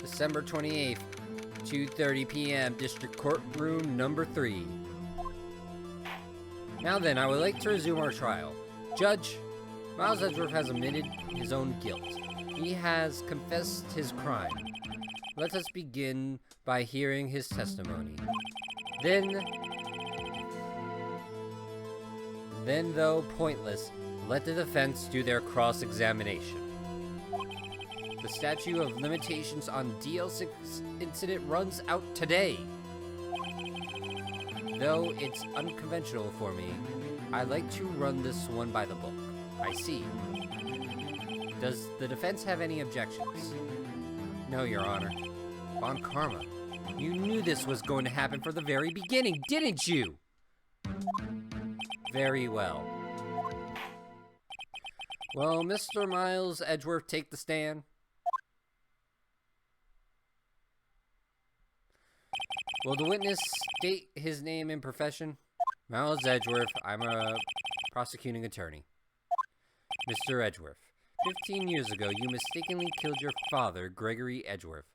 December 28th, 2:30 p.m., District Courtroom number 3. Now then, I would like to resume our trial. Judge, Miles Edgeworth has admitted his own guilt. He has confessed his crime. Let us begin by hearing his testimony. Then, though pointless, let the defense do their cross-examination. The statute of limitations on DL6 incident runs out today. Though it's unconventional for me, I like to run this one by the book. I see. Does the defense have any objections? No, Your Honor. Von Karma, you knew this was going to happen from the very beginning, didn't you? Very well. Well, Mr. Miles Edgeworth, take the stand. Will the witness state his name and profession? Miles Edgeworth, I'm a prosecuting attorney. Mr. Edgeworth, 15 years ago, you mistakenly killed your father, Gregory Edgeworth.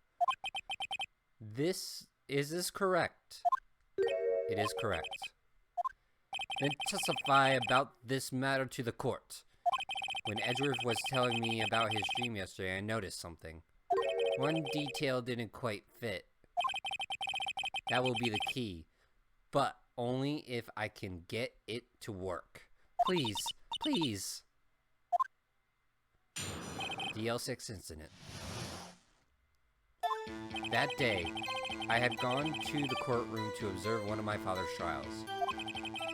Is this correct? It is correct. Then testify about this matter to the court. When Edgeworth was telling me about his dream yesterday, I noticed something. One detail didn't quite fit. That will be the key, but only if I can get it to work. Please, please. DL6 incident. That day, I had gone to the courtroom to observe one of my father's trials.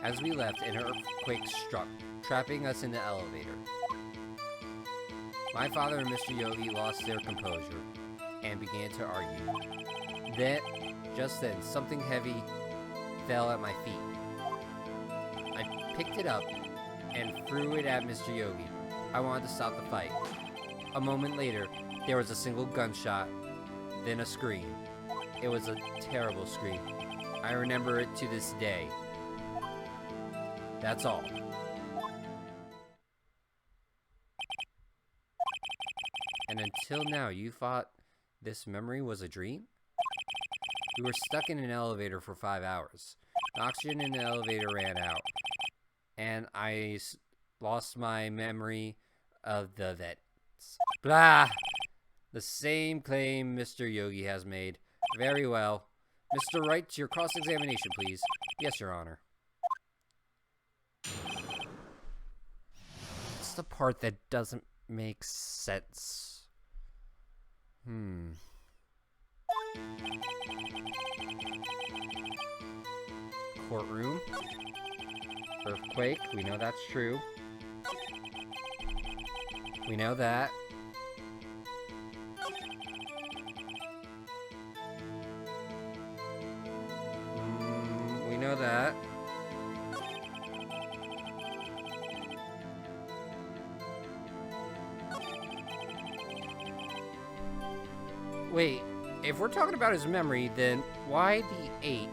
As we left, an earthquake struck, trapping us in the elevator. My father and Mr. Yogi lost their composure and began to argue. Just then, something heavy fell at my feet. I picked it up and threw it at Mr. Yogi. I wanted to stop the fight. A moment later, there was a single gunshot, then a scream. It was a terrible scream. I remember it to this day. That's all. And until now, you thought this memory was a dream? We were stuck in an elevator for 5 hours. The oxygen in the elevator ran out, and I lost my memory of the events. Blah! The same claim Mr. Yogi has made. Very well. Mr. Wright, your cross-examination, please. Yes, Your Honor. It's the part that doesn't make sense. Courtroom. Earthquake. We know that's true. We know that. We know that. Wait, if we're talking about his memory, then why the H?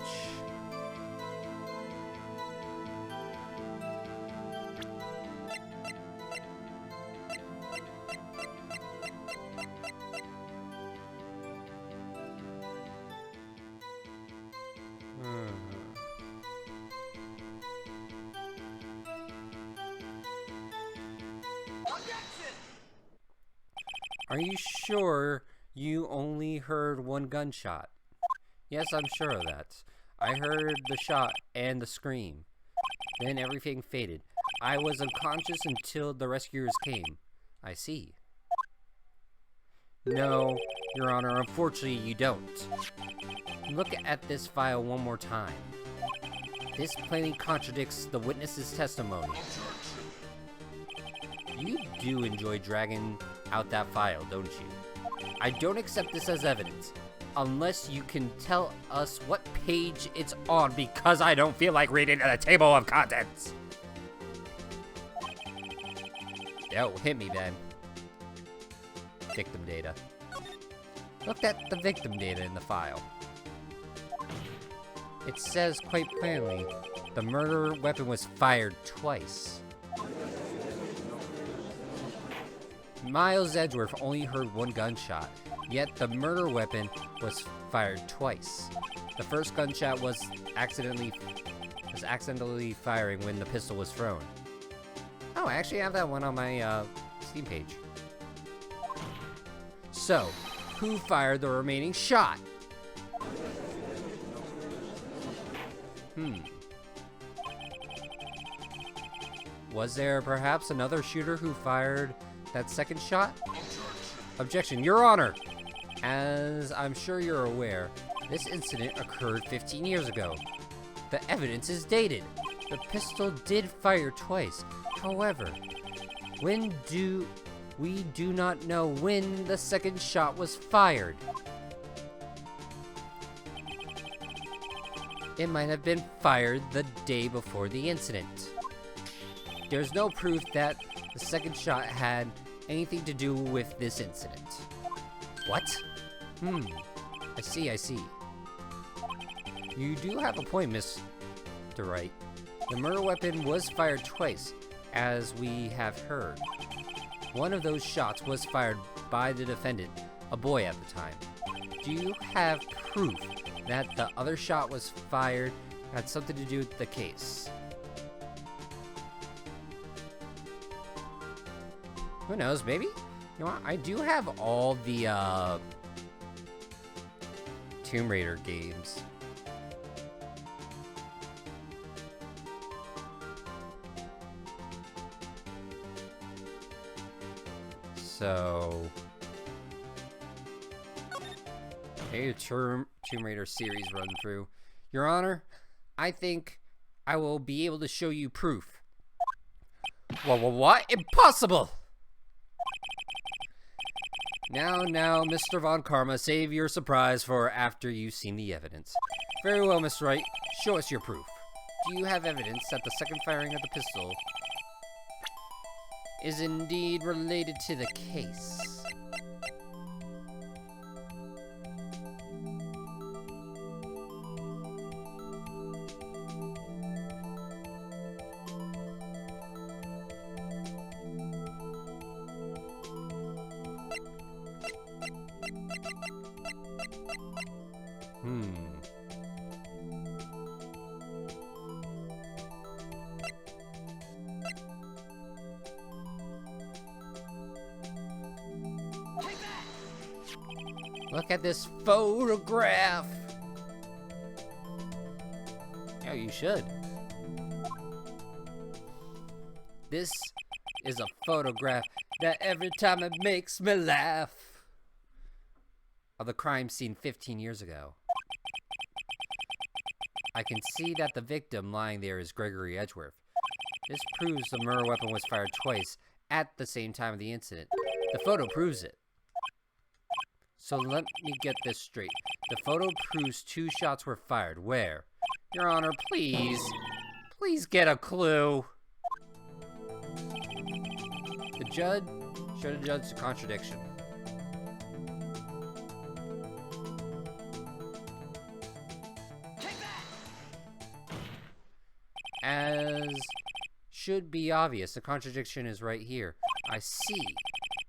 Are you sure you only heard one gunshot? Yes, I'm sure of that. I heard the shot and the scream. Then everything faded. I was unconscious until the rescuers came. I see. No, Your Honor, unfortunately you don't. Look at this file one more time. This plainly contradicts the witness's testimony. You do enjoy dragging out that file, don't you? I don't accept this as evidence, unless you can tell us what page it's on, because I don't feel like reading the table of contents. Yo, hit me, Ben. Victim data. Look at the victim data in the file. It says quite plainly, the murder weapon was fired twice. Miles Edgeworth only heard one gunshot. Yet the murder weapon was fired twice. The first gunshot was accidentally firing when the pistol was thrown. Oh, I actually have that one on my Steam page. So, who fired the remaining shot? Was there perhaps another shooter who fired that second shot? Objection, Your Honor! As I'm sure you're aware, this incident occurred 15 years ago. The evidence is dated. The pistol did fire twice. However, we do not know when the second shot was fired. It might have been fired the day before the incident. There's no proof that the second shot had anything to do with this incident. What? I see. You do have a point, Mr. Wright. The murder weapon was fired twice, as we have heard. One of those shots was fired by the defendant, a boy at the time. Do you have proof that the other shot was fired had something to do with the case? Who knows, maybe? You know what? I do have all the Tomb Raider games. So maybe a Tomb Raider series run through. Your Honor, I think I will be able to show you proof. What? Impossible! Now, Mr. Von Karma, save your surprise for after you've seen the evidence. Very well, Mr. Wright. Show us your proof. Do you have evidence that the second firing of the pistol is indeed related to the case? Look at this photograph. Yeah, you should. This is a photograph that every time it makes me laugh. Of the crime scene 15 years ago. I can see that the victim lying there is Gregory Edgeworth. This proves the murder weapon was fired twice at the same time of the incident. The photo proves it. So let me get this straight. The photo proves 2 shots were fired. Where? Your Honor, please get a clue. The judge should have judged the contradiction. As should be obvious, the contradiction is right here. I see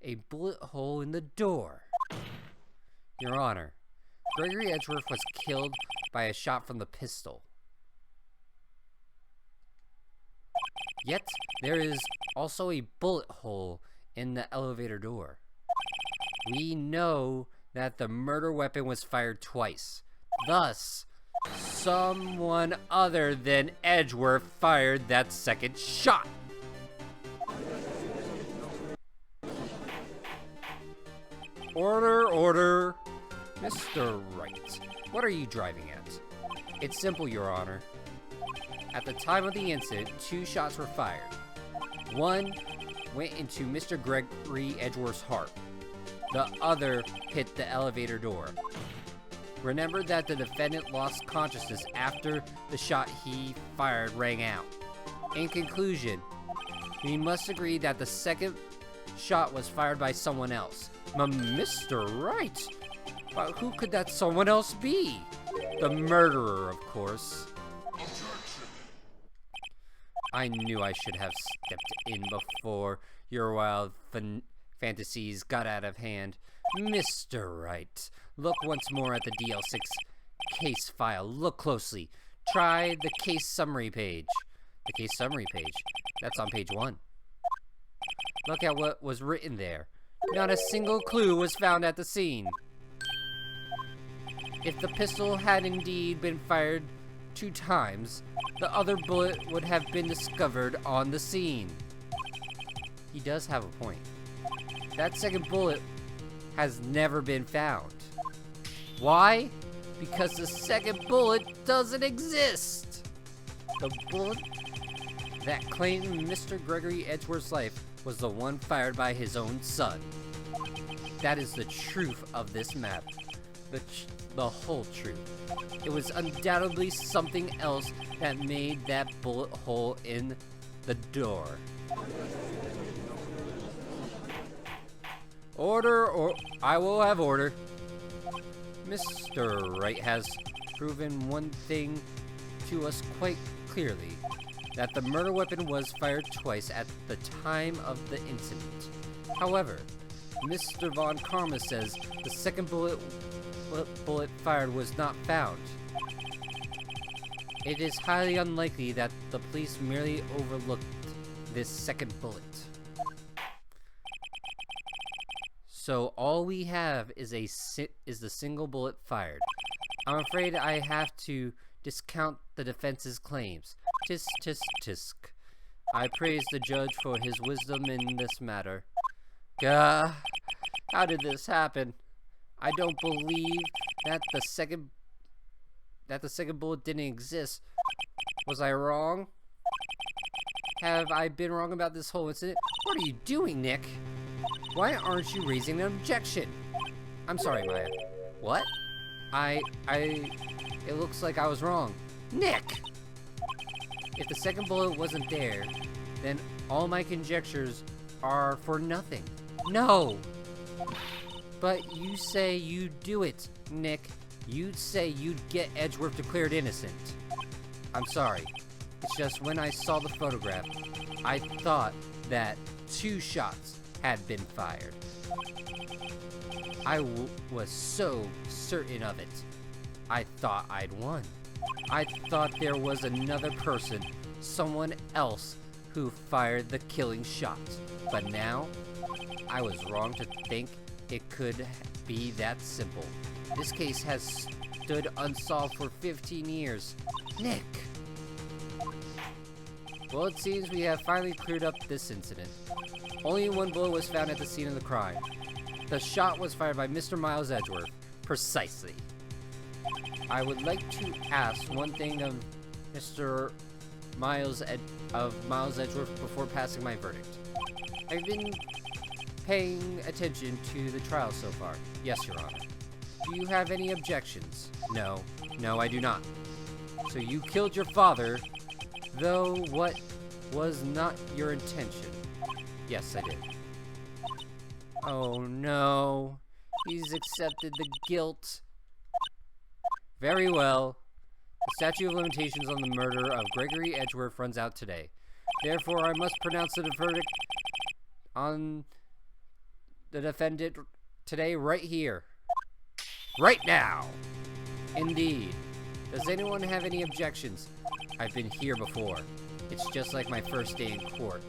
a bullet hole in the door. Your Honor, Gregory Edgeworth was killed by a shot from the pistol. Yet, there is also a bullet hole in the elevator door. We know that the murder weapon was fired twice. Thus, someone other than Edgeworth fired that second shot. Order. Mr. Wright, what are you driving at? It's simple, Your Honor. At the time of the incident, 2 shots were fired. One went into Mr. Gregory Edgeworth's heart. The other hit the elevator door. Remember that the defendant lost consciousness after the shot he fired rang out. In conclusion, we must agree that the second shot was fired by someone else. Mr. Wright! But who could that someone else be? The murderer, of course. I knew I should have stepped in before your wild fantasies got out of hand. Mr. Wright, look once more at the DL6 case file. Look closely. Try the case summary page. The case summary page? That's on page 1. Look at what was written there. Not a single clue was found at the scene. If the pistol had indeed been fired 2 times, the other bullet would have been discovered on the scene. He does have a point. That second bullet has never been found. Why? Because the second bullet doesn't exist. The bullet that claimed Mr. Gregory Edgeworth's life was the one fired by his own son. That is the truth of this matter. The whole truth. It was undoubtedly something else that made that bullet hole in the door. Order, or I will have order. Mr. Wright has proven one thing to us quite clearly, that the murder weapon was fired twice at the time of the incident. However, Mr. Von Karma says the second bullet fired was not found. It is highly unlikely that the police merely overlooked this second bullet. So all we have is the single bullet fired. I'm afraid I have to discount the defense's claims. Tisk, tisk, tisk. I praise the judge for his wisdom in this matter. Gah, how did this happen? I don't believe that the second bullet didn't exist. Was I wrong? Have I been wrong about this whole incident? What are you doing, Nick? Why aren't you raising an objection? I'm sorry, Maya. What? It looks like I was wrong. Nick! If the second bullet wasn't there, then all my conjectures are for nothing. No! But you say you'd do it, Nick. You'd say you'd get Edgeworth declared innocent. I'm sorry. It's just when I saw the photograph, I thought that 2 shots had been fired. I was so certain of it. I thought I'd won. I thought there was another person, someone else, who fired the killing shot. But now, I was wrong to think it could be that simple. This case has stood unsolved for 15 years. Nick! Well, it seems we have finally cleared up this incident. Only 1 bullet was found at the scene of the crime. The shot was fired by Mr. Miles Edgeworth. Precisely. I would like to ask one thing of Mr. Miles Edgeworth before passing my verdict. I've been paying attention to the trial so far. Yes, Your Honor. Do you have any objections? No. No, I do not. So you killed your father, though what was not your intention? Yes, I did. Oh no. He's accepted the guilt. Very well. The statute of limitations on the murder of Gregory Edgeworth runs out today. Therefore, I must pronounce the verdict on the defendant today, right here. Right now! Indeed. Does anyone have any objections? I've been here before. It's just like my first day in court.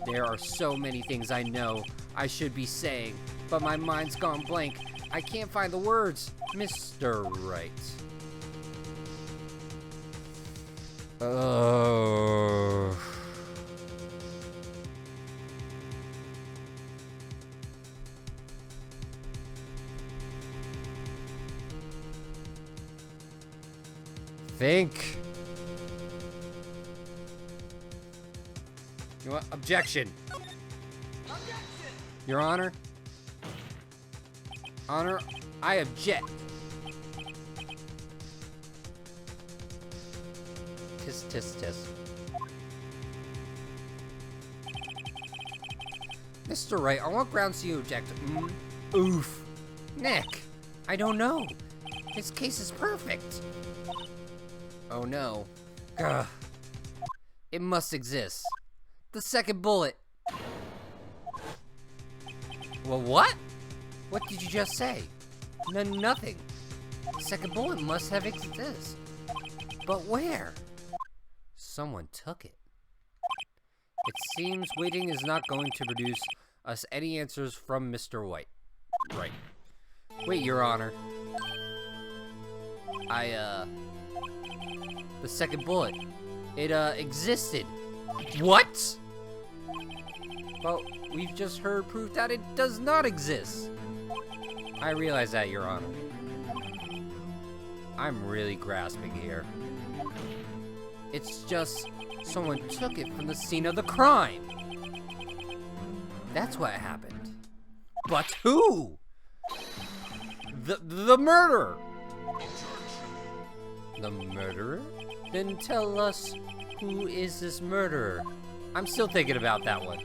There are so many things I know I should be saying, but my mind's gone blank. I can't find the words. Mr. Wright. Oh. Think. You want objection? Objection! Your Honor? Honor, I object. Tisk, tisk, tisk. Mr. Wright, on what grounds do you object? Oof. Nick, I don't know. His case is perfect. Oh no. Ugh. It must exist. The second bullet. Well, what? What did you just say? Nothing. The second bullet must have existed. But where? Someone took it. It seems waiting is not going to produce us any answers from Mr. White. Right. Wait, Your Honor. The second bullet. It, existed. What? Well, we've just heard proof that it does not exist. I realize that, Your Honor. I'm really grasping here. It's just someone took it from the scene of the crime. That's what happened. But who? The murderer. The murderer? Then tell us, who is this murderer? I'm still thinking about that one.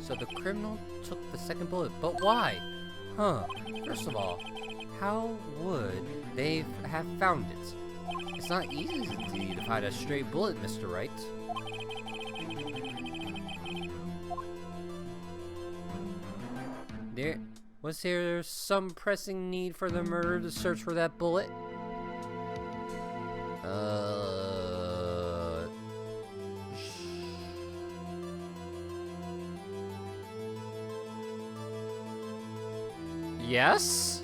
So the criminal took the second bullet, but why? First of all, how would they have found it? It's not easy to find a straight bullet, Mr. Wright. Was there some pressing need for the murderer to search for that bullet? Yes?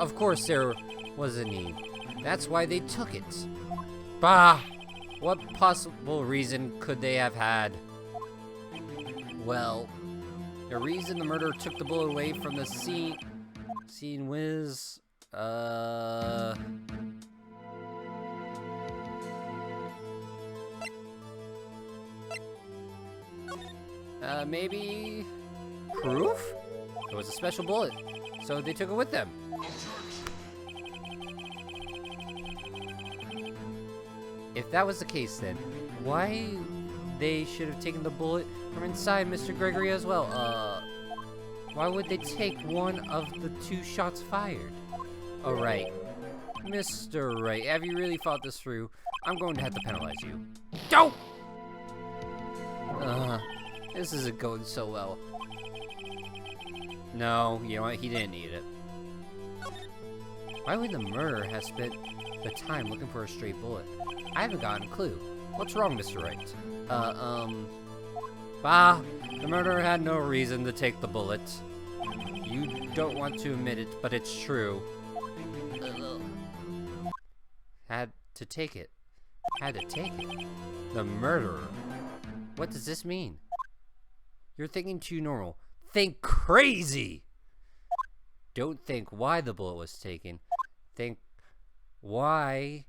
Of course there was a need. That's why they took it. Bah! What possible reason could they have had? Well, the reason the murderer took the bullet away from the scene was, maybe proof? It was a special bullet, so they took it with them. If that was the case, then why they should have taken the bullet from inside Mr. Gregory as well? Why would they take one of the two shots fired? Oh, right. Mr. Wright, have you really thought this through? I'm going to have to penalize you. Don't! This isn't going so well. No, you know what? He didn't need it. Why would the murderer have spent the time looking for a straight bullet? I haven't gotten a clue. What's wrong, Mr. Wright? Bah! The murderer had no reason to take the bullet. You don't want to admit it, but it's true. Had to take it. Had to take it. The murderer. What does this mean? You're thinking too normal. Think crazy! Don't think why the bullet was taken. Think why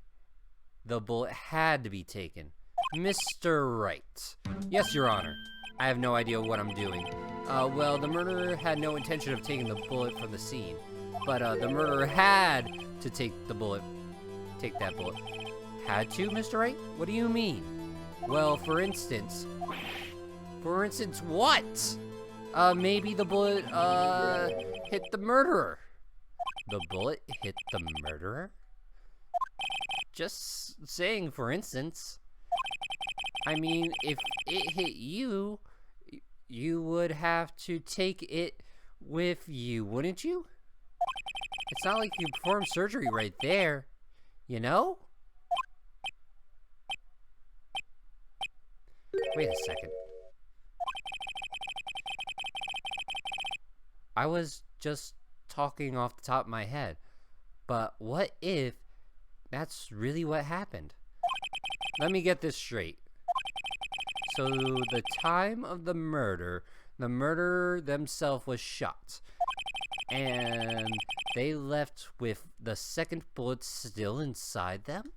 the bullet had to be taken. Mr. Wright. Yes, Your Honor. I have no idea what I'm doing. Well, the murderer had no intention of taking the bullet from the scene. But, the murderer had to take the bullet. Take that bullet. Had to, Mr. Wright? What do you mean? Well, for instance... For instance, what? Maybe the bullet, hit the murderer. The bullet hit the murderer? Just saying, for instance. I mean, if it hit you, you would have to take it with you, wouldn't you? It's not like you performed surgery right there, you know? Wait a second. I was just talking off the top of my head, but what if that's really what happened? Let me get this straight. So the time of the murderer themselves was shot, and they left with the second bullet still inside them,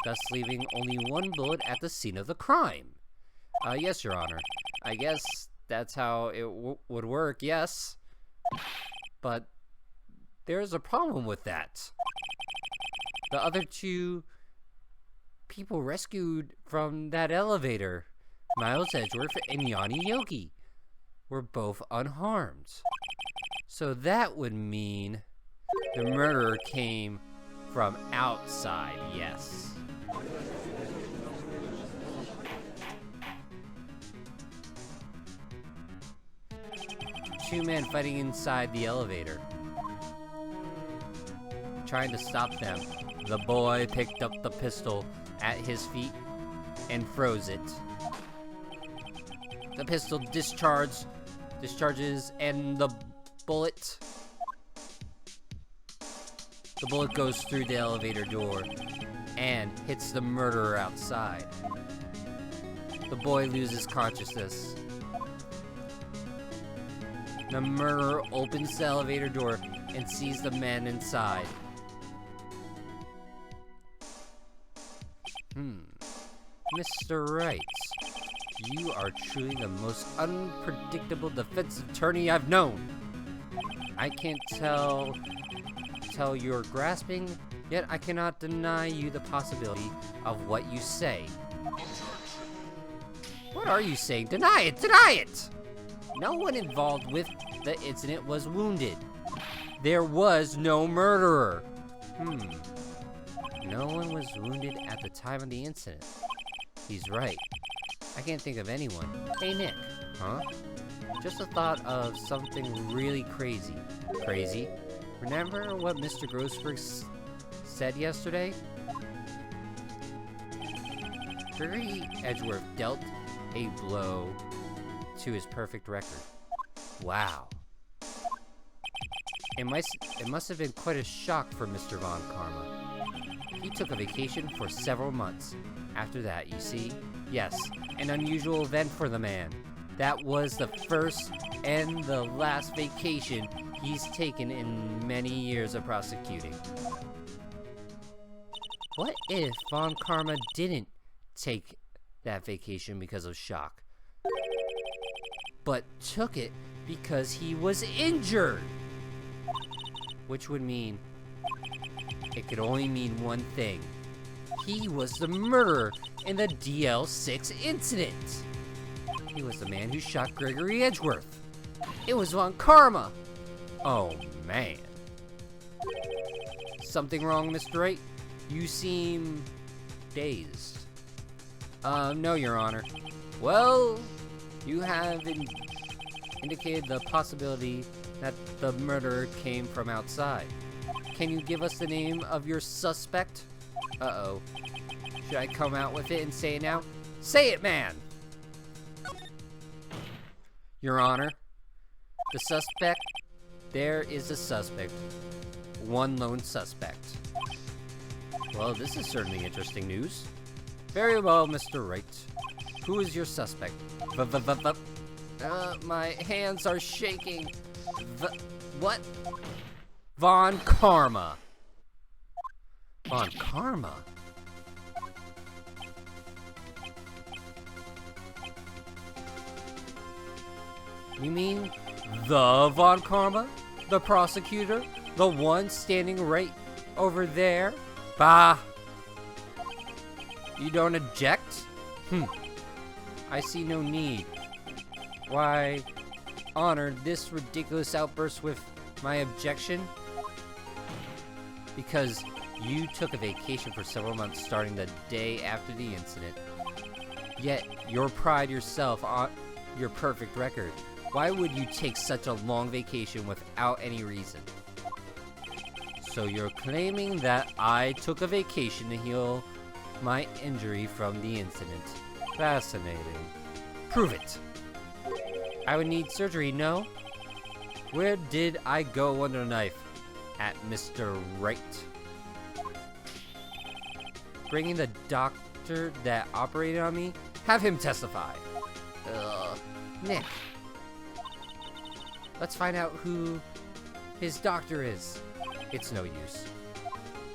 thus leaving only one bullet at the scene of the crime. Yes, Your Honor. I guess that's how it would work, yes. But there's a problem with that. The other two people rescued from that elevator, Miles Edgeworth and Yanni Yogi, were both unharmed. So that would mean the murderer came from outside, yes. two men fighting inside the elevator. Trying to stop them, the boy picked up the pistol at his feet and froze it. The pistol discharges, and the bullet goes through the elevator door and hits the murderer outside. The boy loses consciousness. The murderer opens the elevator door and sees the men inside. Mr. Wright, you are truly the most unpredictable defense attorney I've known. I can't tell you're grasping, yet I cannot deny you the possibility of what you say. What are you saying? Deny it! Deny it! No one involved with the incident was wounded. There was no murderer. No one was wounded at the time of the incident. He's right. I can't think of anyone. Hey, Nick. Huh? Just a thought of something really crazy. Crazy? Remember what Mr. Grossberg said yesterday? Gregory Edgeworth dealt a blow to his perfect record. Wow. It must have been quite a shock for Mr. Von Karma. He took a vacation for several months. After that, you see? Yes, an unusual event for the man. That was the first and the last vacation he's taken in many years of prosecuting. What if Von Karma didn't take that vacation because of shock, but took it because he was injured? Which would mean it could only mean one thing. He was the murderer in the DL6 incident. He was the man who shot Gregory Edgeworth. It was Von Karma. Oh, man. Something wrong, Mr. Wright? You seem dazed. No, Your Honor. Well, you have indicated the possibility that the murderer came from outside. Can you give us the name of your suspect? Uh-oh. Should I come out with it and say it now? Say it, man! Your Honor, the suspect, there is a suspect. One lone suspect. Well, this is certainly interesting news. Very well, Mr. Wright. Who is your suspect? My hands are shaking. What? Von Karma. Von Karma? You mean the Von Karma? The prosecutor? The one standing right over there? Bah! You don't object? I see no need. Why honor this ridiculous outburst with my objection? Because you took a vacation for several months starting the day after the incident. Yet, you pride yourself on your perfect record. Why would you take such a long vacation without any reason? So you're claiming that I took a vacation to heal my injury from the incident. Fascinating. Prove it. I would need surgery, no? Where did I go under the knife? At Mr. Wright. Bringing the doctor that operated on me? Have him testify. Nick. Let's find out who his doctor is. It's no use.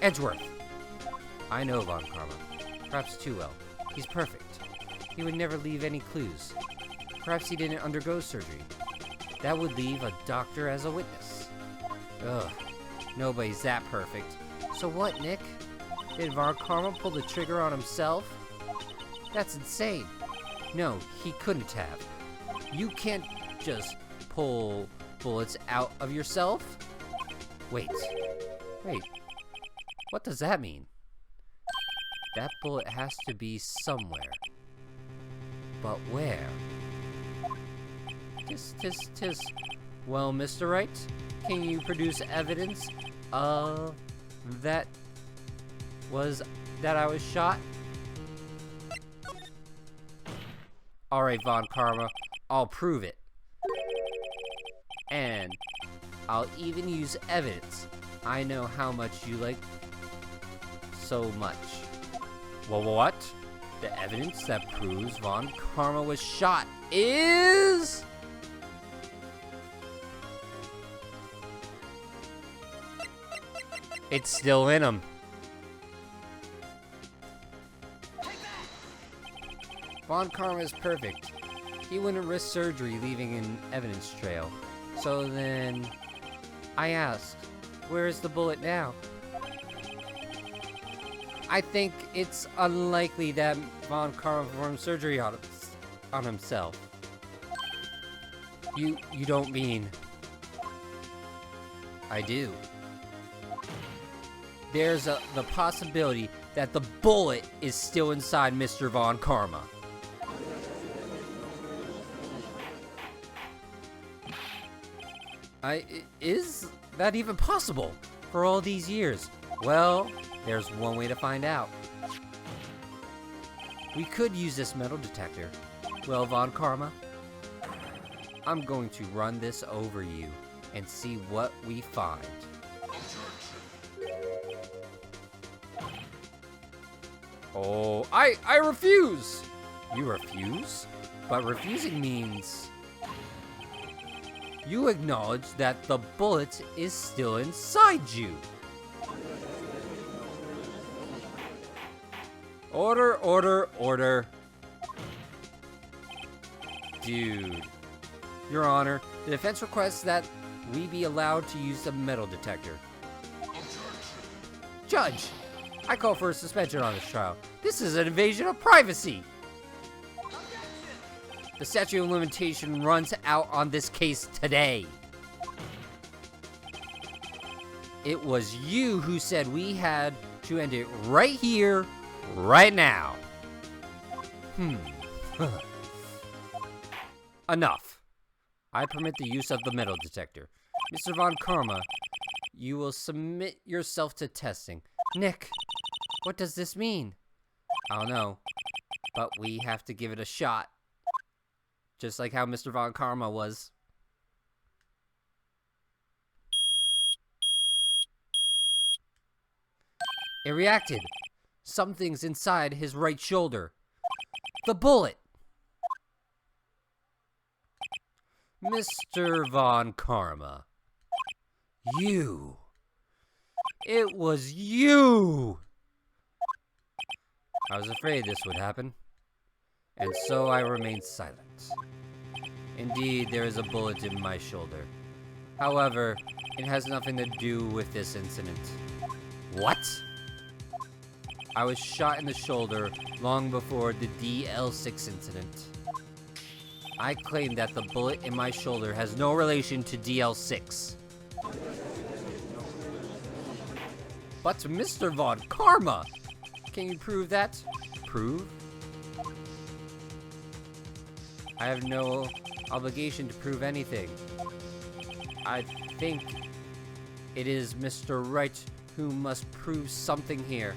Edgeworth. I know Von Karma. Perhaps too well. He's perfect. He would never leave any clues. Perhaps he didn't undergo surgery. That would leave a doctor as a witness. Ugh. Nobody's that perfect. So what, Nick? Did Von Karma pull the trigger on himself? That's insane. No, he couldn't have. You can't just pull bullets out of yourself? Wait. What does that mean? That bullet has to be somewhere. But where? Tis Well, Mr. Wright, can you produce evidence that I was shot? Alright, Von Karma, I'll prove it. And I'll even use evidence. I know how much you like so much. Well, what? The evidence that proves Von Karma was shot is... It's still in him. Von Karma is perfect. He wouldn't risk surgery leaving an evidence trail. So then, I asked, where is the bullet now? I think it's unlikely that Von Karma performed surgery on himself. You don't mean... I do. There's the possibility that the bullet is still inside Mr. Von Karma. Is that even possible? For all these years? Well, there's one way to find out. We could use this metal detector. Well, Von Karma, I'm going to run this over you and see what we find. Oh, I refuse! You refuse? But refusing means... you acknowledge that the bullet is still inside you. Order, order, order. Dude. Your Honor, the defense requests that we be allowed to use the metal detector. Judge, I call for a suspension on this trial. This is an invasion of privacy. The statute of limitation runs out on this case today. It was you who said we had to end it right here, right now. Enough. I permit the use of the metal detector. Mr. Von Karma, you will submit yourself to testing. Nick, what does this mean? I don't know, but we have to give it a shot. Just like how Mr. Von Karma was. It reacted. Something's inside his right shoulder. The bullet. Mr. Von Karma. You. It was you. I was afraid this would happen. And so I remained silent. Indeed, there is a bullet in my shoulder. However, it has nothing to do with this incident. What? I was shot in the shoulder long before the DL6 incident. I claim that the bullet in my shoulder has no relation to DL6. But Mr. Von Karma! Can you prove that? Prove? I have no obligation to prove anything. I think it is Mr. Wright who must prove something here.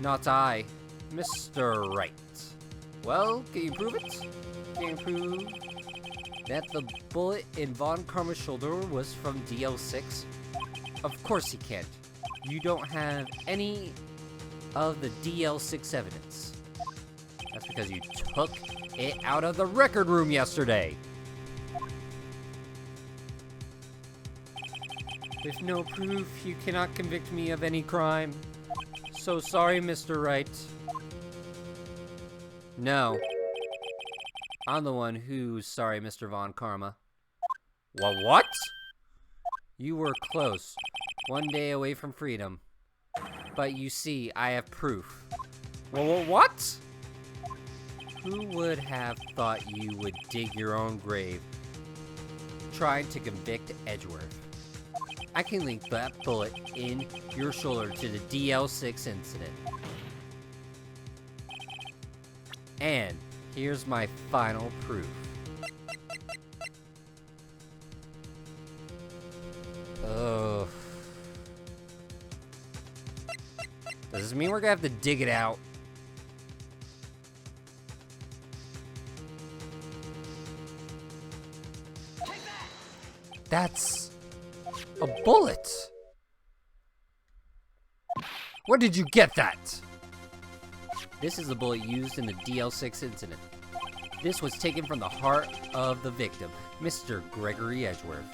Not I, Mr. Wright. Well, can you prove it? Can you prove that the bullet in Von Karma's shoulder was from DL6? Of course he can't. You don't have any of the DL6 evidence. That's because you took it out of the record room yesterday. With no proof, you cannot convict me of any crime. So sorry, Mr. Wright. No. I'm the one who's sorry, Mr. Von Karma. What? You were close. One day away from freedom. But you see, I have proof. What? Who would have thought you would dig your own grave trying to convict Edgeworth? I can link that bullet in your shoulder to the DL6 incident. And here's my final proof. Does it mean we're gonna have to dig it out? That's a bullet. Where did you get that? This is the bullet used in the DL6 incident. This was taken from the heart of the victim, Mr. Gregory Edgeworth.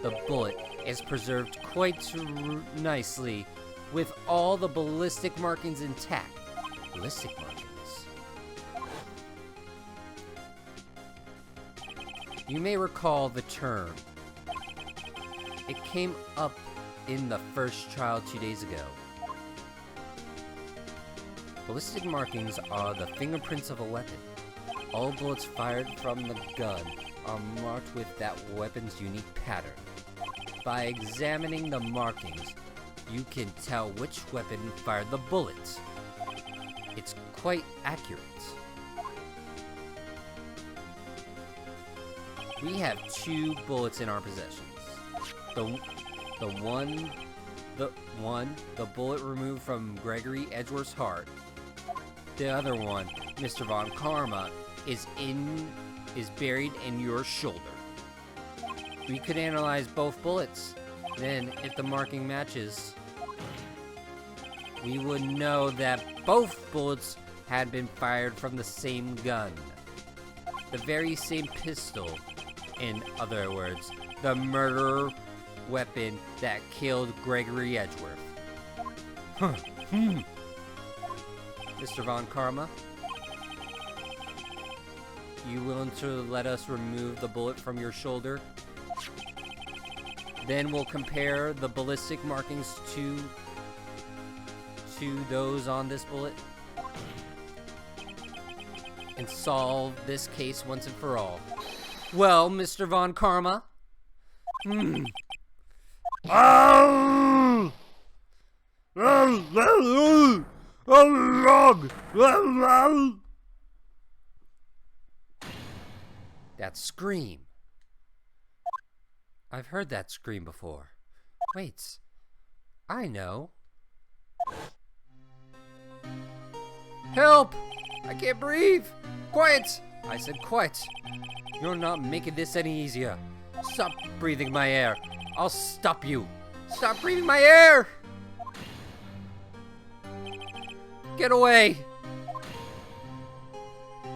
The bullet is preserved quite nicely with all the ballistic markings intact. Ballistic markings? You may recall the term. It came up in the first trial 2 days ago. Ballistic markings are the fingerprints of a weapon. All bullets fired from the gun are marked with that weapon's unique pattern. By examining the markings, you can tell which weapon fired the bullet. It's quite accurate. We have 2 bullets in our possessions. The bullet removed from Gregory Edgeworth's heart. The other one, Mr. Von Karma, is buried in your shoulder. We could analyze both bullets. Then, if the marking matches, we would know that both bullets had been fired from the same gun. The very same pistol. In other words, the murder weapon that killed Gregory Edgeworth. Mr. Von Karma, you willing to let us remove the bullet from your shoulder? Then we'll compare the ballistic markings to those on this bullet and solve this case once and for all. Well, Mr. Von Karma. That scream. I've heard that scream before. Wait, I know. Help! I can't breathe! Quiet! I said quiet. You're not making this any easier. Stop breathing my air. I'll stop you. Stop breathing my air! Get away!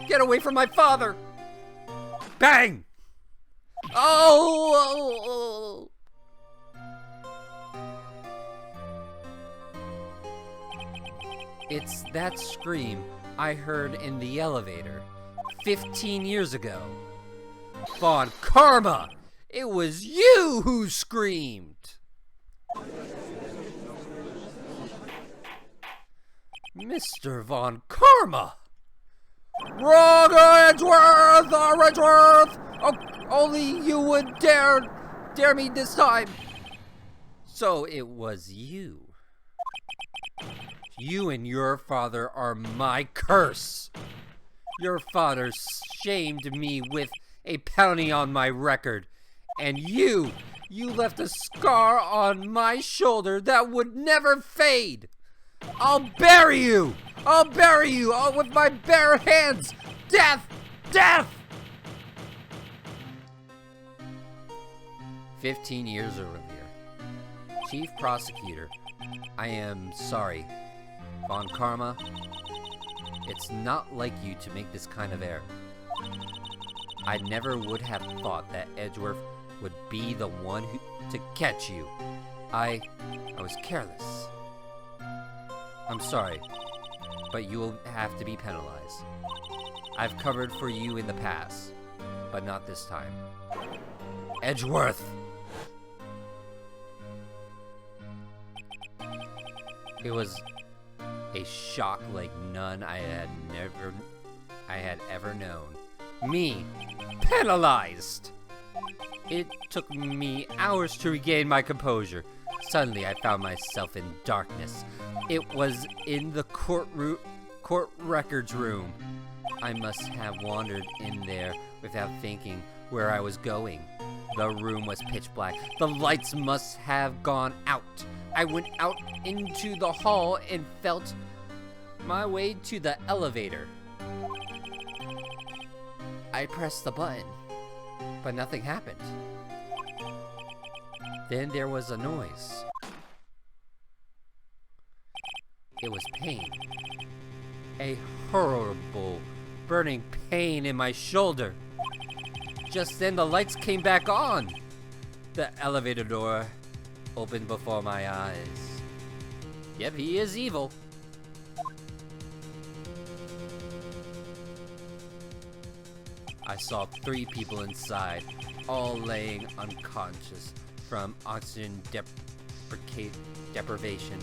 Get away from my father! Bang! Oh! It's that scream I heard in the elevator 15 years ago. Von Karma! It was you who screamed! Mr. Von Karma! Wrong, Edgeworth! Edgeworth! Oh, only you would dare me this time! So it was you. You and your father are my curse! Your father shamed me with a penalty on my record, and you left a scar on my shoulder that would never fade! I'll bury you! I'll bury you with my bare hands! Death! Death! 15 years earlier. Chief Prosecutor, I am sorry. Von Karma, it's not like you to make this kind of error. I never would have thought that Edgeworth would be the one to catch you. I was careless. I'm sorry, but you will have to be penalized. I've covered for you in the past, but not this time. Edgeworth! It was a shock like none I had ever known. Me, penalized! It took me hours to regain my composure. Suddenly I found myself in darkness. It was in the court records room. I must have wandered in there without thinking where I was going. The room was pitch black. The lights must have gone out. I went out into the hall and felt my way to the elevator. I pressed the button, but nothing happened. Then there was a noise. It was pain. A horrible, burning pain in my shoulder. Just then the lights came back on. The elevator door opened before my eyes. Yep, he is evil. I saw 3 people inside, all laying unconscious from oxygen deprivation.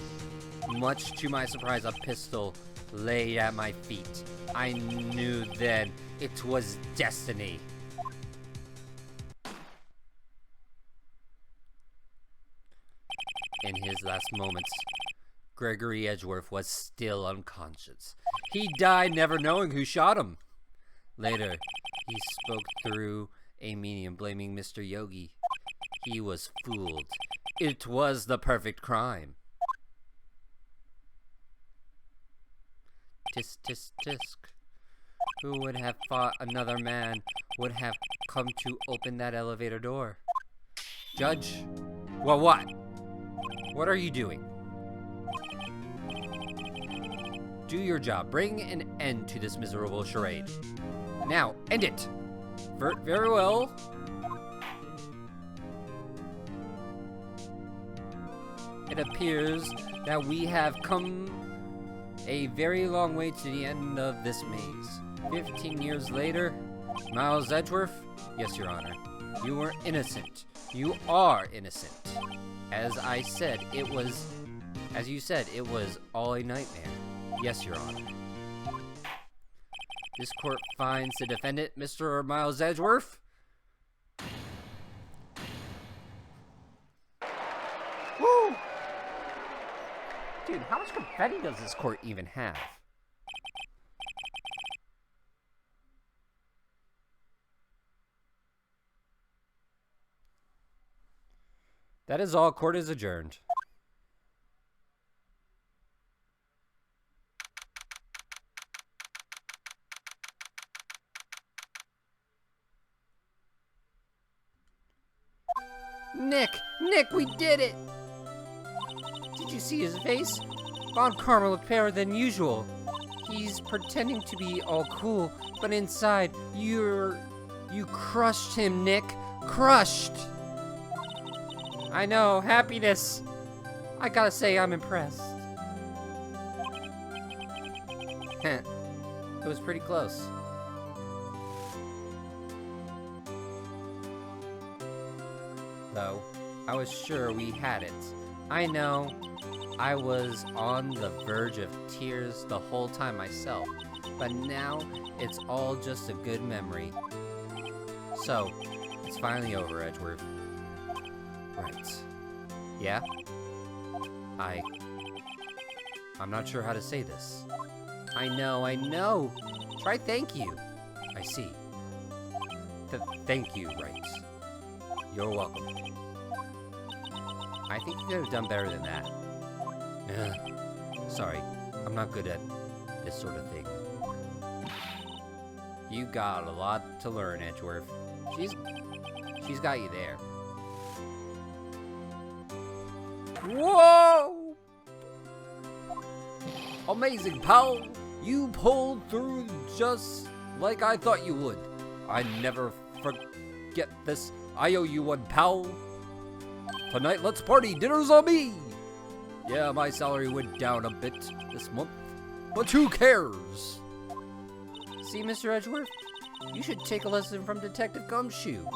Much to my surprise, a pistol lay at my feet. I knew then it was destiny. In his last moments, Gregory Edgeworth was still unconscious. He died never knowing who shot him. Later, he spoke through a medium blaming Mr. Yogi. He was fooled. It was the perfect crime. Tisk, tisk, tisk. Who would have thought another man would have come to open that elevator door? Judge? Well, what? What are you doing? Do your job. Bring an end to this miserable charade. Now, end it! Very well. It appears that we have come a very long way to the end of this maze. 15 years later, Miles Edgeworth? Yes, Your Honor. You were innocent. You are innocent. As you said, it was all a nightmare. Yes, Your Honor. This court finds the defendant, Mr. Miles Edgeworth. Woo! Dude, how much confetti does this court even have? That is all. Court is adjourned. Nick, we did it! Did you see his face? Von Karma looked paler than usual. He's pretending to be all cool, but inside, you crushed him, Nick. Crushed! I know, happiness. I gotta say, I'm impressed. Heh, it was pretty close. Though, I was sure we had it. I know, I was on the verge of tears the whole time myself, but now it's all just a good memory. So, it's finally over, Edgeworth. Right. Yeah? I'm not sure how to say this. I know. Try thank you. I see. Thank you, right. You're welcome. I think you could have done better than that. Sorry, I'm not good at this sort of thing. You got a lot to learn, Edgeworth. She's got you there. Whoa! Amazing, pal! You pulled through just like I thought you would. I never forget this. I owe you one, pal. Tonight, let's party. Dinner's on me. Yeah, my salary went down a bit this month, but who cares? See, Mr. Edgeworth? You should take a lesson from Detective Gumshoe.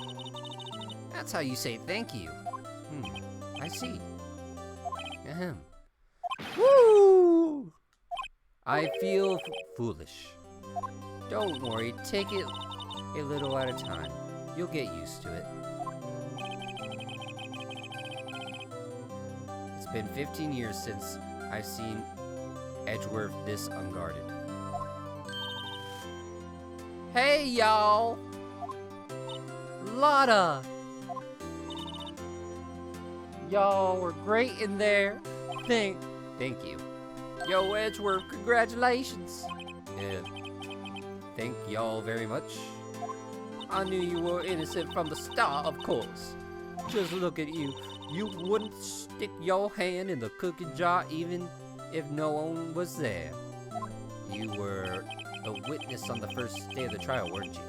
That's how you say thank you. I see. Ahem. Woo! I feel foolish. Don't worry, take it a little at a time. You'll get used to it. It's been 15 years since I've seen Edgeworth this unguarded. Hey, y'all! Lotta! Y'all were great in there. Thank you. Yo, Edgeworth, congratulations. Thank y'all very much. I knew you were innocent from the start, of course. Just look at you. You wouldn't stick your hand in the cookie jar even if no one was there. You were a witness on the first day of the trial, weren't you?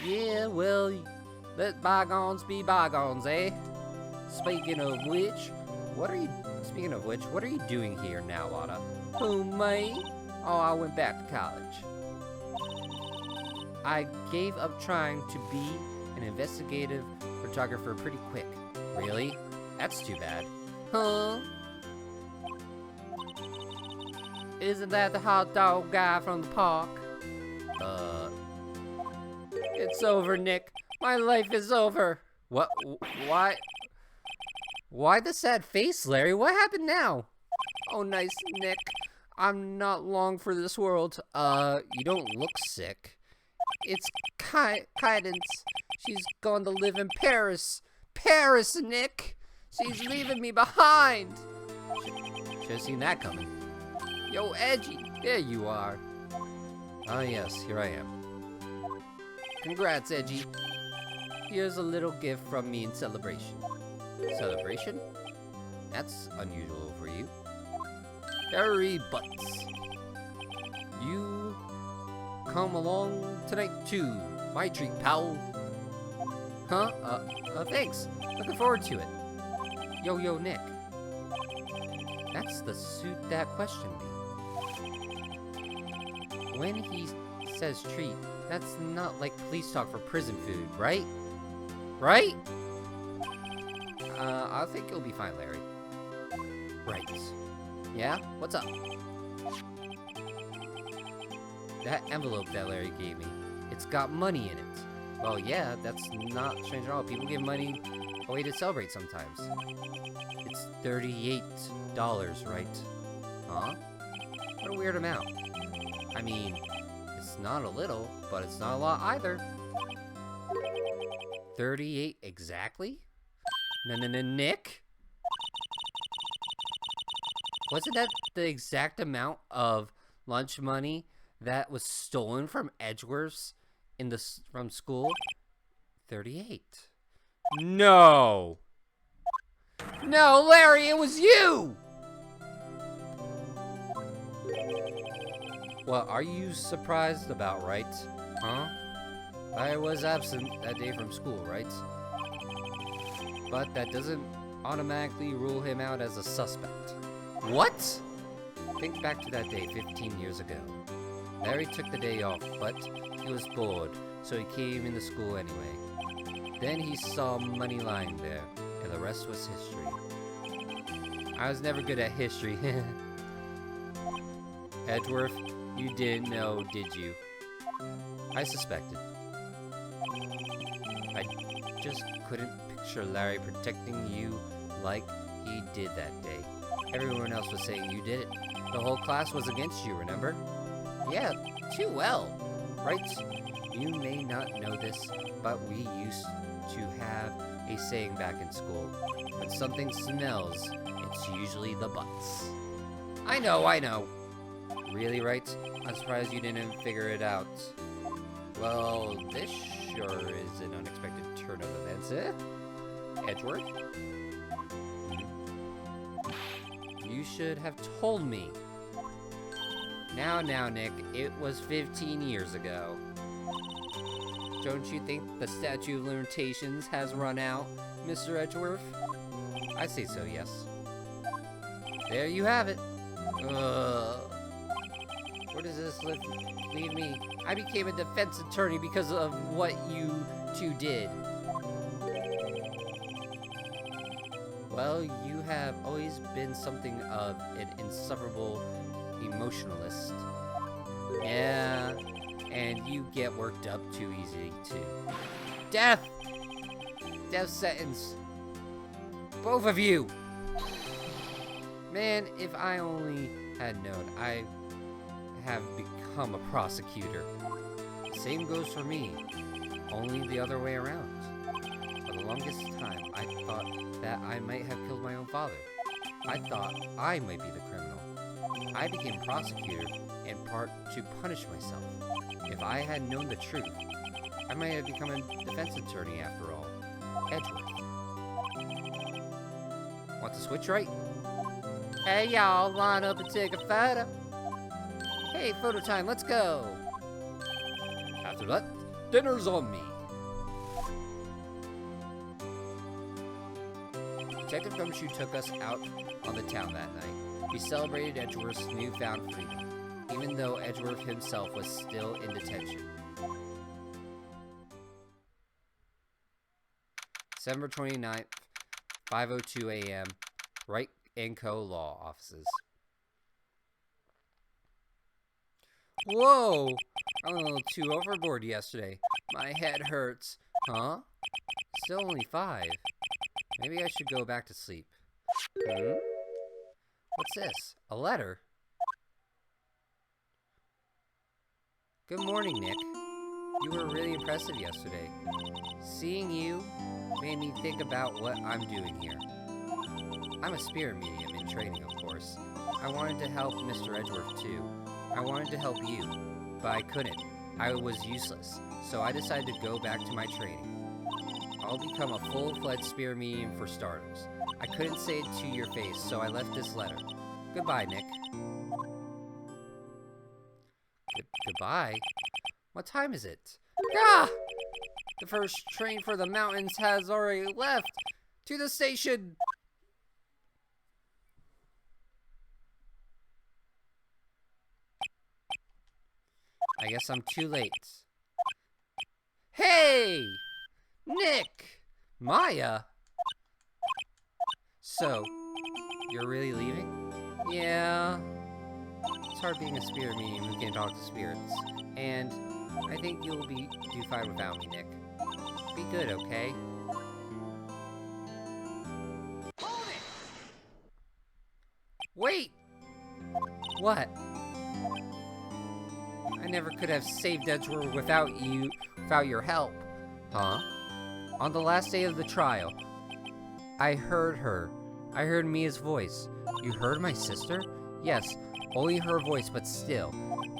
Yeah, well, let bygones be bygones, eh? Speaking of which, what are you doing here now, Otto? Who, me? Oh, I went back to college. I gave up trying to be an investigative photographer pretty quick. Really? That's too bad. Huh? Isn't that the hot dog guy from the park? It's over, Nick. My life is over. What? Why? Why the sad face, Larry? What happened now? Oh, nice, Nick. I'm not long for this world. You don't look sick. It's Cadence. She's gone to live in Paris. Paris, Nick! She's leaving me behind! Should've seen that coming. Yo, Edgy, there you are. Ah, yes, here I am. Congrats, Edgy. Here's a little gift from me in celebration. Celebration? That's unusual for you. Harry Butts. You come along tonight too. My treat, pal. Huh? Thanks. Looking forward to it. Yo, Nick. That's the suit that questioned me. When he says treat, that's not like police talk for prison food, right? Right? I think you'll be fine, Larry. Right. Yeah? What's up? That envelope that Larry gave me, it's got money in it. Well, yeah, that's not strange at all. People give money away to celebrate sometimes. It's $38, right? Huh? What a weird amount. I mean, it's not a little, but it's not a lot either. 38 exactly? Nick? Wasn't that the exact amount of lunch money that was stolen from Edgeworth's from school? 38. No! No, Larry, it was you! What are you surprised about, right? Huh? I was absent that day from school, right? But that doesn't automatically rule him out as a suspect. What? Think back to that day 15 years ago. Larry took the day off, but he was bored, so he came into school anyway. Then he saw money lying there, and the rest was history. I was never good at history. Edgeworth, you didn't know, did you? I suspected. I just couldn't picture Larry protecting you like he did that day. Everyone else was saying you did it. The whole class was against you, remember? Yeah, too well, right? You may not know this, but we used to have a saying back in school. When something smells, it's usually the butts. I know. Really, right? I'm surprised you didn't figure it out. Well, this sure is an unexpected turn of events, eh? Edgeworth? You should have told me. Now, Nick, it was 15 years ago. Don't you think the statute of limitations has run out, Mr. Edgeworth? I say so, yes. There you have it. Where does this leave me? I became a defense attorney because of what you two did. Well, you have always been something of an insufferable emotionalist. Yeah, and you get worked up too easily, too. Death! Death sentence. Both of you! Man, if I only had known, I have become a prosecutor. Same goes for me, only the other way around. For the longest time, I I thought that I might have killed my own father. I thought I might be the criminal. I became prosecutor in part to punish myself. If I had known the truth, I might have become a defense attorney after all. Edgeworth. Want to switch right? Hey y'all, line up and take a photo. Hey, photo time, let's go. After that, dinner's on me. Detective Gumshoe took us out on the town that night. We celebrated Edgeworth's newfound freedom, even though Edgeworth himself was still in detention. December 29th, 5:02 a.m., Wright & Co. Law Offices. Whoa! I went a little too overboard yesterday. My head hurts. Huh? Still only 5. Maybe I should go back to sleep. What's this? A letter? Good morning, Nick. You were really impressive yesterday. Seeing you made me think about what I'm doing here. I'm a spirit medium in training, of course. I wanted to help Mr. Edgeworth, too. I wanted to help you, but I couldn't. I was useless, so I decided to go back to my training. I'll become a full-fledged spirit medium for starters. I couldn't say it to your face, so I left this letter. Goodbye, Nick. Goodbye? What time is it? Ah! The first train for the mountains has already left. To the station! I guess I'm too late. Hey! Nick! Maya! So, you're really leaving? Yeah. It's hard being a spirit medium who can't talk to spirits. And I think you'll do fine without me, Nick. Be good, okay? Hold it! Wait! What? I never could have saved Edgeworth without your help. Huh? On the last day of the trial, I heard her. I heard Mia's voice. You heard my sister? Yes, only her voice, but still.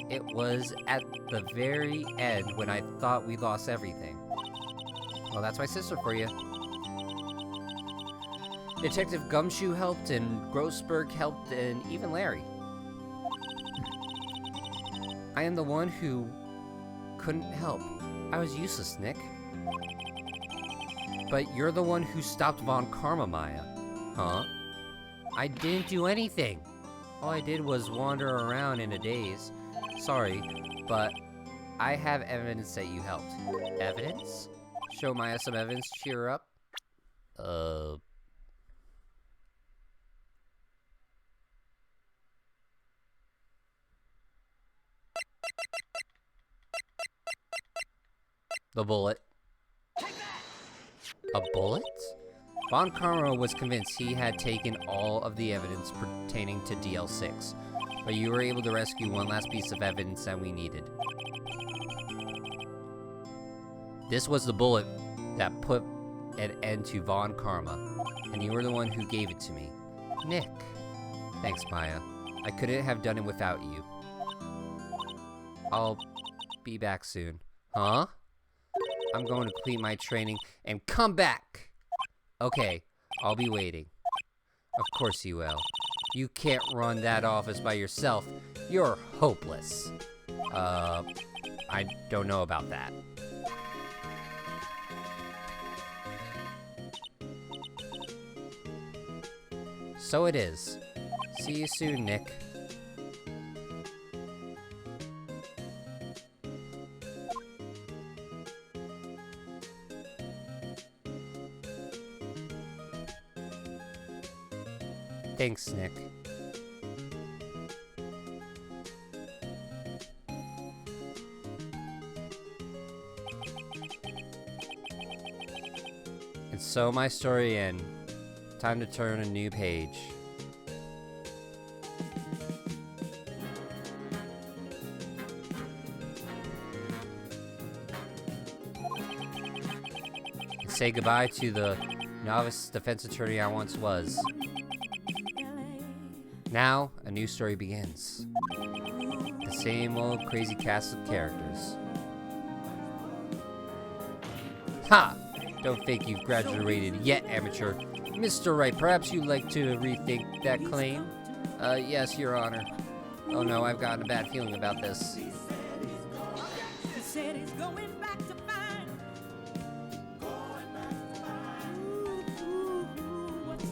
It was at the very end when I thought we lost everything. Well, that's my sister for you. Detective Gumshoe helped, and Grossberg helped, and even Larry. I am the one who couldn't help. I was useless, Nick. But you're the one who stopped Von Karma, Maya. Huh? I didn't do anything. All I did was wander around in a daze. Sorry, but I have evidence that you helped. Evidence? Show Maya some evidence to cheer her up? The bullet. A bullet? Von Karma was convinced he had taken all of the evidence pertaining to DL6, but you were able to rescue one last piece of evidence that we needed. This was the bullet that put an end to Von Karma, and you were the one who gave it to me. Nick. Thanks, Maya. I couldn't have done it without you. I'll be back soon. Huh? I'm going to complete my training and come back! Okay, I'll be waiting. Of course you will. You can't run that office by yourself. You're hopeless. I don't know about that. So it is. See you soon, Nick. Thanks, Nick. And so my story ends. Time to turn a new page. And say goodbye to the novice defense attorney I once was. Now, a new story begins. The same old crazy cast of characters. Ha! Don't think you've graduated yet, amateur. Mr. Wright, perhaps you'd like to rethink that claim? Yes, Your Honor. Oh no, I've gotten a bad feeling about this.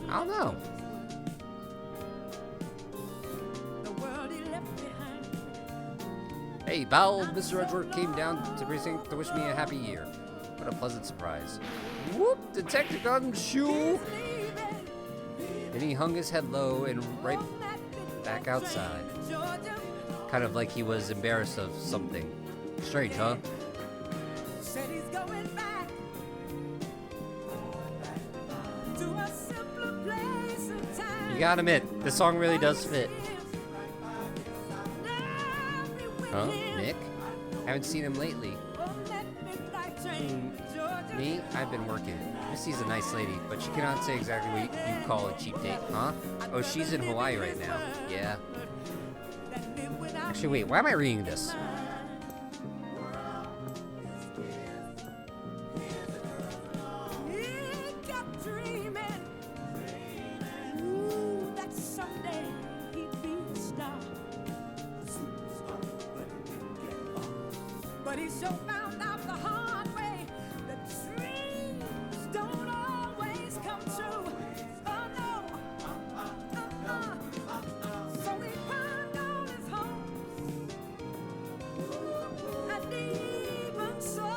I don't know. Hey, pal, Mr. Edgeworth came down to precinct to wish me a happy year. What a pleasant surprise. Whoop, Detective Gumshoe! Then he hung his head low and right back outside. Kind of like he was embarrassed of something. Strange, huh? You gotta admit, this song really does fit. Huh? Nick? Haven't seen him lately. Me? I've been working. Missy's a nice lady, but she cannot say exactly what you call a cheap date, huh? Oh, she's in Hawaii right now. Yeah. Actually, wait, why am I reading this? But he so found out the hard way that dreams don't always come true. Oh no, so he burned all his hopes and even sold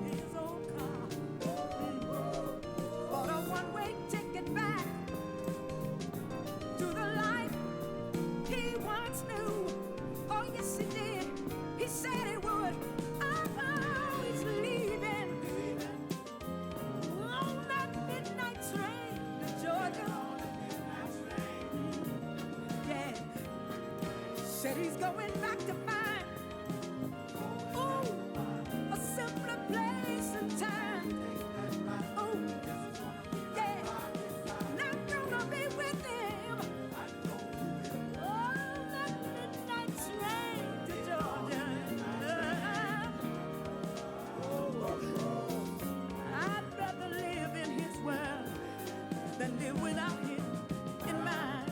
his own car for a one-way ticket back to the life he once knew. Oh yes he did. He said he would. Oh, he's leaving on that midnight train to Georgia. Yeah, said he's going back to find a simpler place and time. Oh, yeah, not gonna be with him on that midnight train to Georgia. I'd rather live in his world than live without him in mine.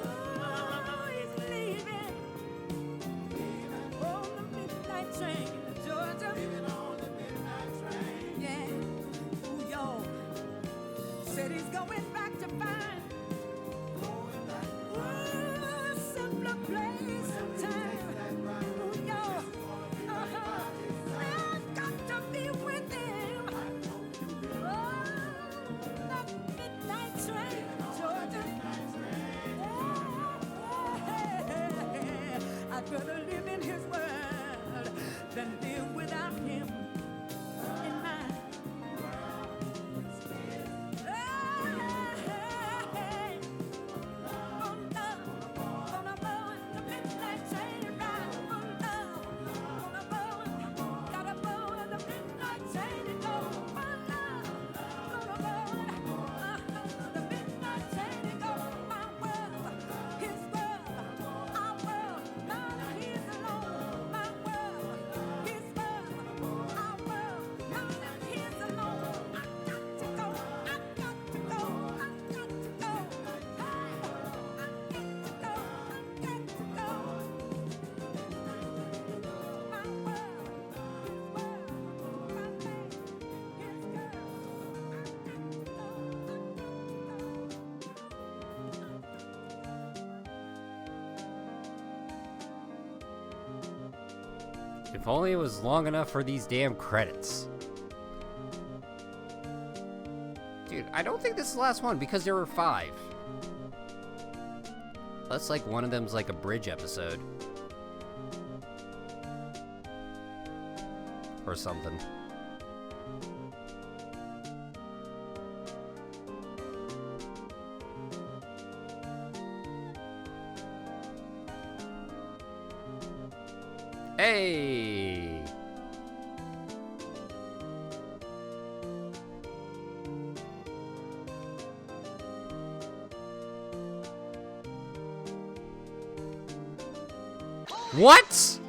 Oh, he's leaving on the midnight train to Georgia. Yeah, ooh, y'all said he's going back to find a simpler place and time. Ooh, y'all, I've got to be with him. Oh, that midnight train to Georgia. I'd rather live in his world than live without him in mine. If only it was long enough for these damn credits. Dude, I don't think this is the last one because there were 5. That's like one of them's like a bridge episode. Or something. Hey! What?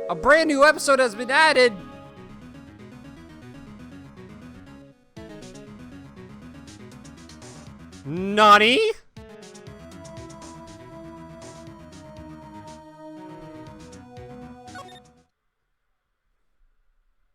A brand new episode has been added. Nani?